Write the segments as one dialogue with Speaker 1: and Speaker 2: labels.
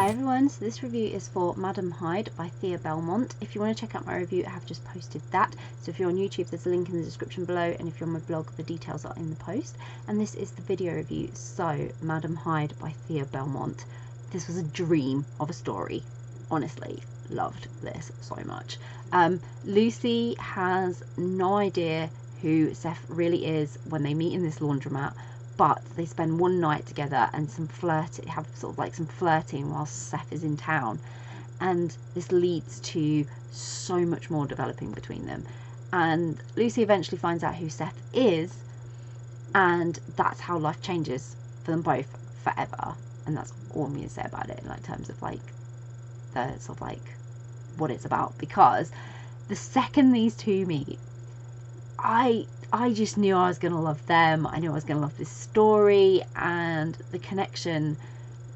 Speaker 1: Hi everyone, so this review is for Madam Hyde by Thea Belmont. If you want to check out my review, I have just posted that. So if you're on YouTube, there's a link in the description below, and if you're on my blog, the details are in the post. And this is the video review. So, Madam Hyde by Thea Belmont. This was a dream of a story. Honestly, loved this so much. Lucy has no idea who Seth really is when they meet in this laundromat. But they spend one night together and some flirting whilst Seth is in town, and this leads to so much more developing between them. And Lucy eventually finds out who Seth is, and that's how life changes for them both forever. And that's all I'm going to say about it in terms of the sort of what it's about, because the second these two meet, I just knew I was going to love them. I knew I was going to love this story, and the connection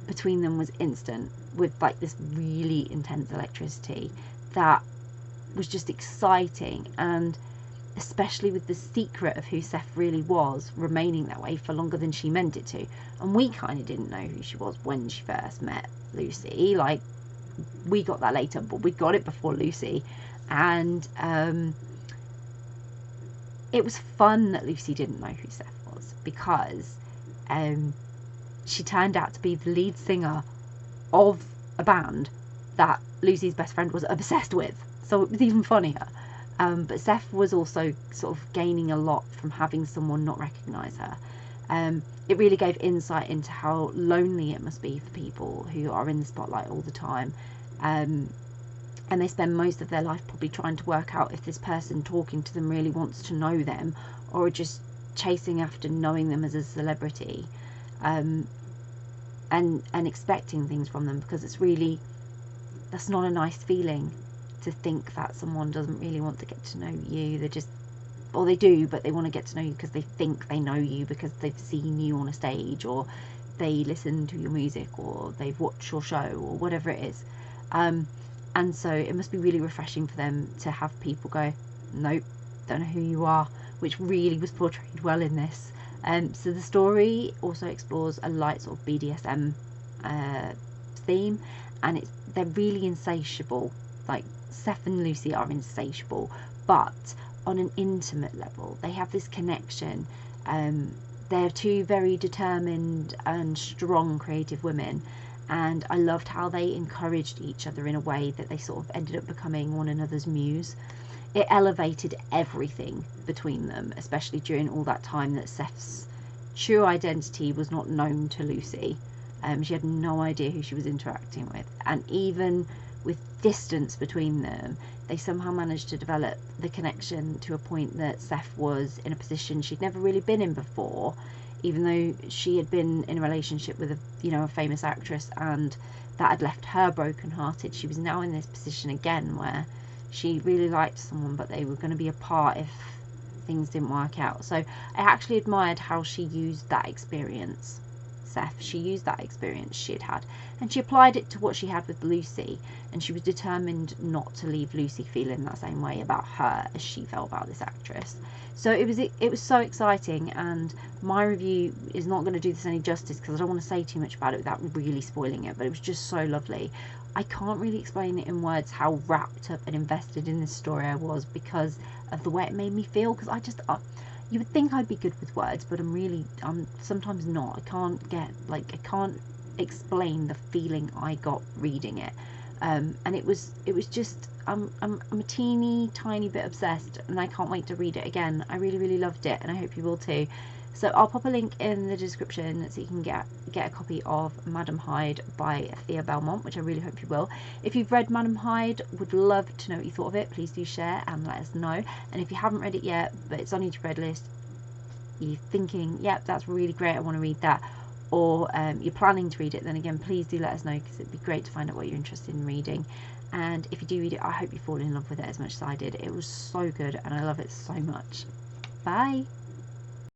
Speaker 1: between them was instant, with this really intense electricity that was just exciting, and especially with the secret of who Seth really was remaining that way for longer than she meant it to. And we kind of didn't know who she was when she first met Lucy. We got that later, but we got it before Lucy. And it was fun that Lucy didn't know who Seth was, because she turned out to be the lead singer of a band that Lucy's best friend was obsessed with. So it was even funnier. But Seth was also sort of gaining a lot from having someone not recognise her. It really gave insight into how lonely it must be for people who are in the spotlight all the time. And they spend most of their life probably trying to work out if this person talking to them really wants to know them, or just chasing after knowing them as a celebrity, and expecting things from them, because that's not a nice feeling, to think that someone doesn't really want to get to know you. They do, but they want to get to know you because they think they know you, because they've seen you on a stage, or they listen to your music, or they've watched your show, or whatever it is. And so it must be really refreshing for them to have people go, nope, don't know who you are, which really was portrayed well in this. So the story also explores a light sort of BDSM theme, and they're really insatiable. Seth and Lucy are insatiable, but on an intimate level. They have this connection. They're two very determined and strong creative women. And I loved how they encouraged each other in a way that they sort of ended up becoming one another's muse. It elevated everything between them, especially during all that time that Seth's true identity was not known to Lucy. She had no idea who she was interacting with. And even with distance between them, they somehow managed to develop the connection to a point that Seth was in a position she'd never really been in before. Even though she had been in a relationship with a famous actress, and that had left her brokenhearted, she was now in this position again where she really liked someone, but they were going to be apart if things didn't work out. So I actually admired how she used that experience. She used that experience she had, and she applied it to what she had with Lucy, and she was determined not to leave Lucy feeling that same way about her as she felt about this actress. So it was so exciting, and my review is not going to do this any justice, because I don't want to say too much about it without really spoiling it, but it was just so lovely. I can't really explain it in words how wrapped up and invested in this story I was, because of the way it made me feel. Because you would think I'd be good with words, but I'm sometimes not. I can't explain the feeling I got reading it. And it was just, I'm a teeny tiny bit obsessed, and I can't wait to read it again. I really, really loved it, and I hope you will too. So I'll pop a link in the description so you can get a copy of Madam Hyde by Thea Belmont, which I really hope you will. If you've read Madam Hyde, would love to know what you thought of it. Please do share and let us know. And if you haven't read it yet, but it's on your read list, you're thinking, yep, that's really great, I want to read that, or you're planning to read it, then again, please do let us know, because it'd be great to find out what you're interested in reading. And if you do read it, I hope you fall in love with it as much as I did. It was so good, and I love it so much. Bye.